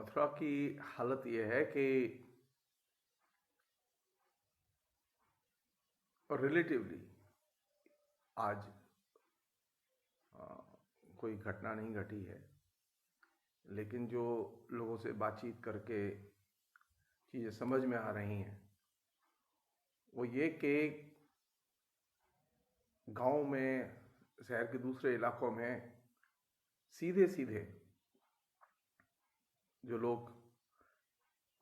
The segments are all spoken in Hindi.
मथुरा की हालत यह है कि रिलेटिवली आज अ, कोई घटना नहीं घटी है, लेकिन जो लोगों से बातचीत करके चीज़ें समझ में आ रही हैं वो ये कि गांव में, शहर के दूसरे इलाकों में सीधे सीधे जो लोग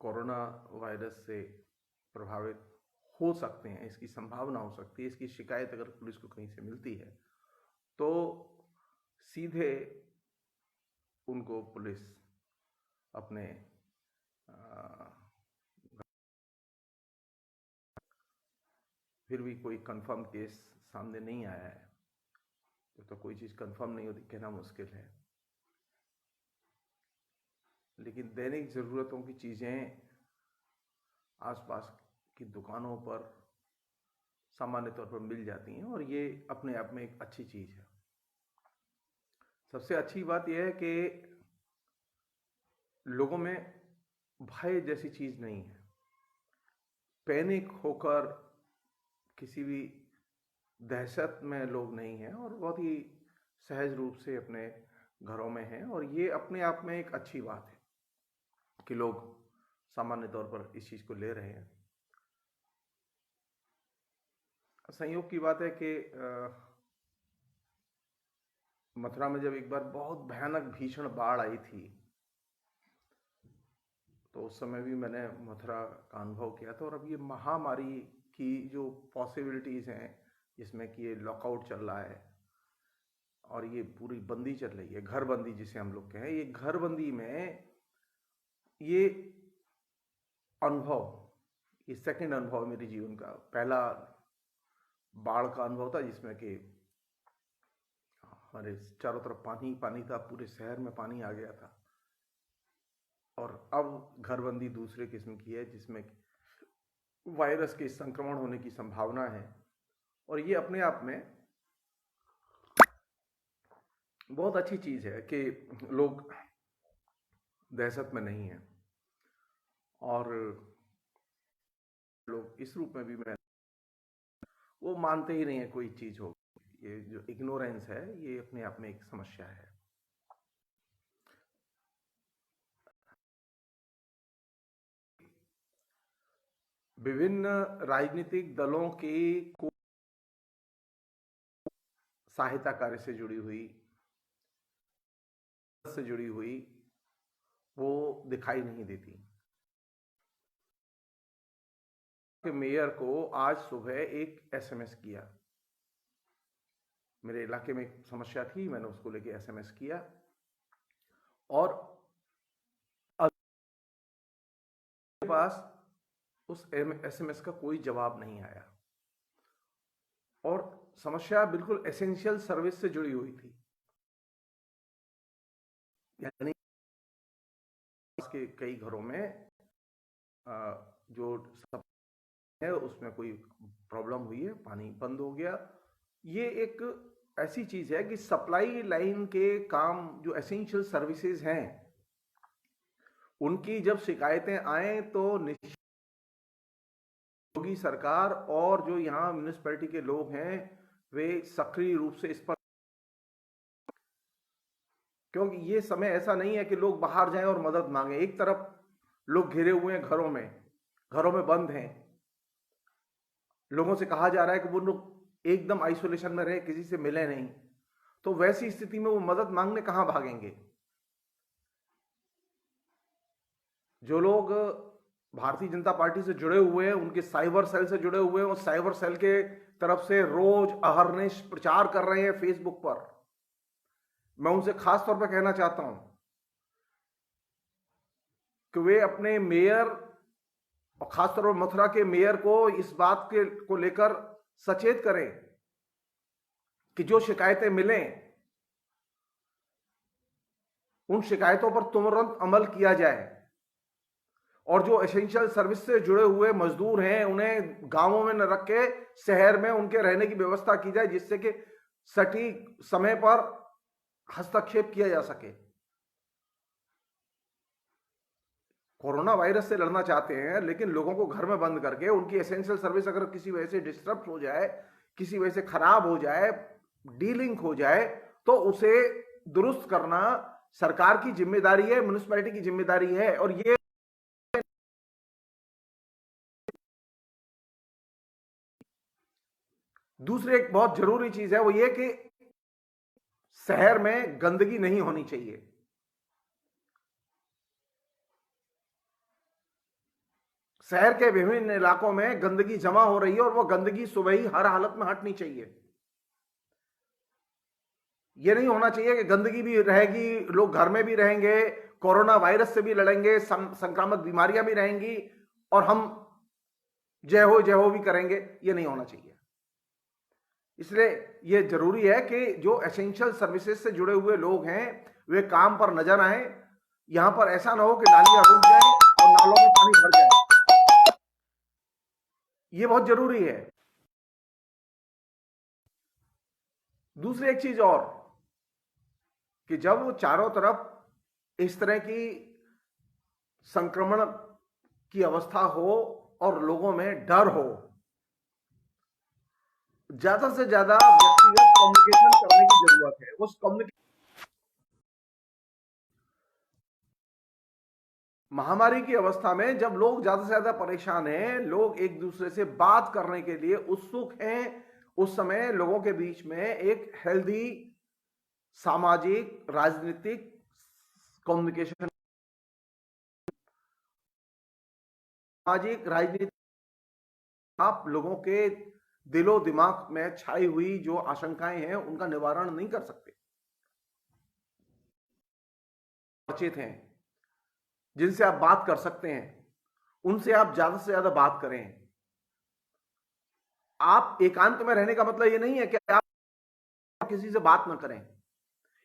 कोरोना वायरस से प्रभावित हो सकते हैं, इसकी संभावना हो सकती है, इसकी शिकायत अगर पुलिस को कहीं से मिलती है तो सीधे उनको पुलिस अपने फिर भी कोई कंफर्म केस सामने नहीं आया है। तो कोई चीज़ कंफर्म नहीं होती कहना मुश्किल है, लेकिन दैनिक ज़रूरतों की चीज़ें आसपास की दुकानों पर सामान्य तौर पर मिल जाती हैं और ये अपने आप में एक अच्छी चीज़ है। सबसे अच्छी बात यह है कि लोगों में भय जैसी चीज़ नहीं है। पैनिक होकर किसी भी दहशत में लोग नहीं हैं और बहुत ही सहज रूप से अपने घरों में हैं, और ये अपने आप में एक अच्छी बात है कि लोग सामान्य तौर पर इस चीज़ को ले रहे हैं। संयोग की बात है कि मथुरा में जब एक बार बहुत भयानक भीषण बाढ़ आई थी तो उस समय भी मैंने मथुरा का अनुभव किया था। और अब ये महामारी की जो पॉसिबिलिटीज़ हैं, जिसमें कि ये लॉकआउट चल रहा है और ये पूरी बंदी चल रही है, घरबंदी जिसे हम लोग कहें, ये घरबंदी में ये अनुभव, ये सेकंड अनुभव मेरे जीवन का। पहला बाढ़ का अनुभव था जिसमें कि हमारे चारों तरफ पानी पानी था, पूरे शहर में पानी आ गया था। और अब घरबंदी दूसरे किस्म की है जिसमें वायरस के संक्रमण होने की संभावना है, और ये अपने आप में बहुत अच्छी चीज़ है कि लोग दहशत में नहीं हैं और लोग इस रूप में भी वो मानते ही नहीं है कोई चीज़ हो। ये जो इग्नोरेंस है ये अपने आप में एक समस्या है। विभिन्न राजनीतिक दलों की सहायता कार्य से जुड़ी हुई वो दिखाई नहीं देती। कि मेयर को आज सुबह एक एसएमएस किया, मेरे इलाके में एक समस्या थी, मैंने उसको लेके एसएमएस किया और मेरे पास उस एसएमएस का कोई जवाब नहीं आया। और समस्या बिल्कुल एसेंशियल सर्विस से जुड़ी हुई थी, यानी के कई घरों में जो सब है उसमें कोई प्रॉब्लम हुई है, पानी बंद हो गया। ये एक ऐसी चीज है कि सप्लाई लाइन के काम, जो एसेंशियल सर्विसेज हैं, उनकी जब शिकायतें आए तो योगी सरकार और जो यहाँ म्यूनिसिपैलिटी के लोग हैं वे सक्रिय रूप से इस पर, क्योंकि ये समय ऐसा नहीं है कि लोग बाहर जाएं और मदद मांगे। एक तरफ लोग घिरे हुए हैं, घरों में बंद हैं, लोगों से कहा जा रहा है कि वो लोग एकदम आइसोलेशन में रहे, किसी से मिले नहीं, तो वैसी स्थिति में वो मदद मांगने कहां भागेंगे। जो लोग भारतीय जनता पार्टी से जुड़े हुए हैं, उनके साइबर सेल से जुड़े हुए हैं, और साइबर सेल के तरफ से रोज अहरनिश प्रचार कर रहे हैं फेसबुक पर, मैं उनसे खास तौर पर कहना चाहता हूं कि वे अपने मेयर और खासतौर पर मथुरा के मेयर को इस बात को लेकर सचेत करें कि जो शिकायतें मिलें उन शिकायतों पर तुरंत अमल किया जाए, और जो एसेंशियल सर्विस से जुड़े हुए मजदूर हैं उन्हें गांवों में न रख के शहर में उनके रहने की व्यवस्था की जाए, जिससे कि सटीक समय पर हस्तक्षेप किया जा सके। कोरोना वायरस से लड़ना चाहते हैं, लेकिन लोगों को घर में बंद करके उनकी एसेंशियल सर्विस अगर किसी वजह से डिस्टर्ब हो जाए, किसी वजह से खराब हो जाए, डीलिंक हो जाए, तो उसे दुरुस्त करना सरकार की जिम्मेदारी है, म्युनिसिपैलिटी की जिम्मेदारी है। और ये दूसरी एक बहुत जरूरी चीज है, वो ये कि शहर में गंदगी नहीं होनी चाहिए। शहर के विभिन्न इलाकों में गंदगी जमा हो रही है और वो गंदगी सुबह ही हर हालत में हटनी चाहिए। ये नहीं होना चाहिए कि गंदगी भी रहेगी, लोग घर में भी रहेंगे, कोरोना वायरस से भी लड़ेंगे, संक्रामक बीमारियां भी रहेंगी और हम जय हो भी करेंगे। ये नहीं होना चाहिए। इसलिए ये जरूरी है कि जो एसेंशियल सर्विसेज से जुड़े हुए लोग हैं वे काम पर नजर आए। यहां पर ऐसा ना हो कि नालियां रुक जाए और नालों में पानी भर जाए। ये बहुत जरूरी है। दूसरी एक चीज और कि जब चारों तरफ इस तरह की संक्रमण की अवस्था हो और लोगों में डर हो, ज्यादा से ज्यादा व्यक्तिगत कम्युनिकेशन करने की जरूरत है। उस महामारी की अवस्था में जब लोग ज्यादा से ज्यादा परेशान हैं, लोग एक दूसरे से बात करने के लिए उत्सुक हैं, उस समय लोगों के बीच में एक हेल्दी सामाजिक राजनीतिक कम्युनिकेशन, सामाजिक राजनीतिक, आप लोगों के दिलो दिमाग में छाई हुई जो आशंकाएं हैं उनका निवारण नहीं कर सकते। परिचित हैं, जिनसे आप बात कर सकते हैं, उनसे आप ज्यादा से ज्यादा बात करें। आप एकांत में रहने का मतलब यह नहीं है कि आप किसी से बात ना करें।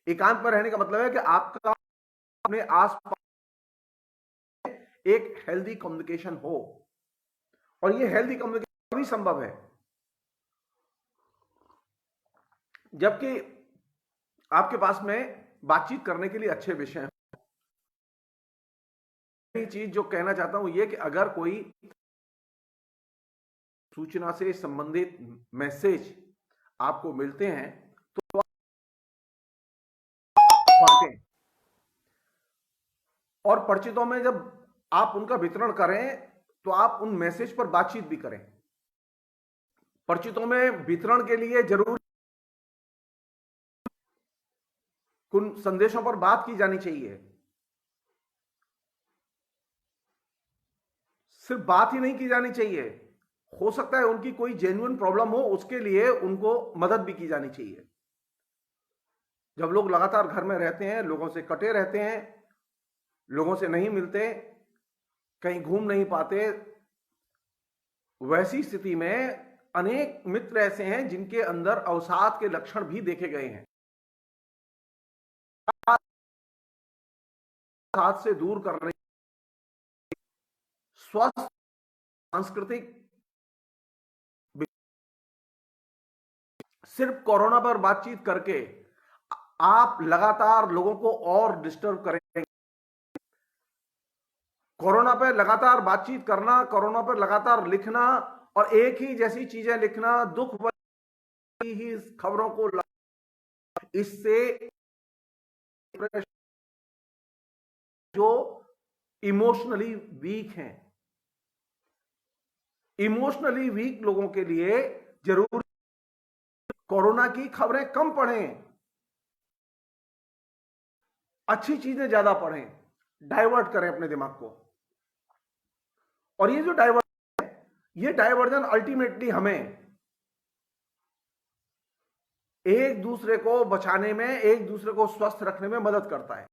एकांत में रहने का मतलब है कि आपका अपने आसपास एक हेल्दी कम्युनिकेशन हो, और यह हेल्दी कम्युनिकेशन भी संभव है जबकि आपके पास में बातचीत करने के लिए अच्छे विषय हैं। चीज जो कहना चाहता हूं यह कि अगर कोई सूचना से संबंधित मैसेज आपको मिलते हैं तो बांटें, और परिचितों में जब आप उनका वितरण करें तो आप उन मैसेज पर बातचीत भी करें। परिचितों में वितरण के लिए जरूर उन संदेशों पर बात की जानी चाहिए। सिर्फ बात ही नहीं की जानी चाहिए, हो सकता है उनकी कोई जेन्युइन प्रॉब्लम हो, उसके लिए उनको मदद भी की जानी चाहिए। जब लोग लगातार घर में रहते हैं, लोगों से कटे रहते हैं, लोगों से नहीं मिलते, कहीं घूम नहीं पाते, वैसी स्थिति में अनेक मित्र ऐसे हैं जिनके अंदर अवसाद के लक्षण भी देखे गए हैं। अवसाद से दूर करने स्वस्थ सांस्कृतिक, सिर्फ कोरोना पर बातचीत करके आप लगातार लोगों को और डिस्टर्ब करेंगे। कोरोना पर लगातार बातचीत करना, कोरोना पर लगातार लिखना और एक ही जैसी चीजें लिखना, दुख ही खबरों को, इससे जो इमोशनली वीक हैं, इमोशनली वीक लोगों के लिए जरूर कोरोना की खबरें कम पढ़ें, अच्छी चीजें ज्यादा पढ़ें, डाइवर्ट करें अपने दिमाग को। और ये जो डाइवर्जन है, ये डाइवर्जन अल्टीमेटली हमें एक दूसरे को बचाने में, एक दूसरे को स्वस्थ रखने में मदद करता है।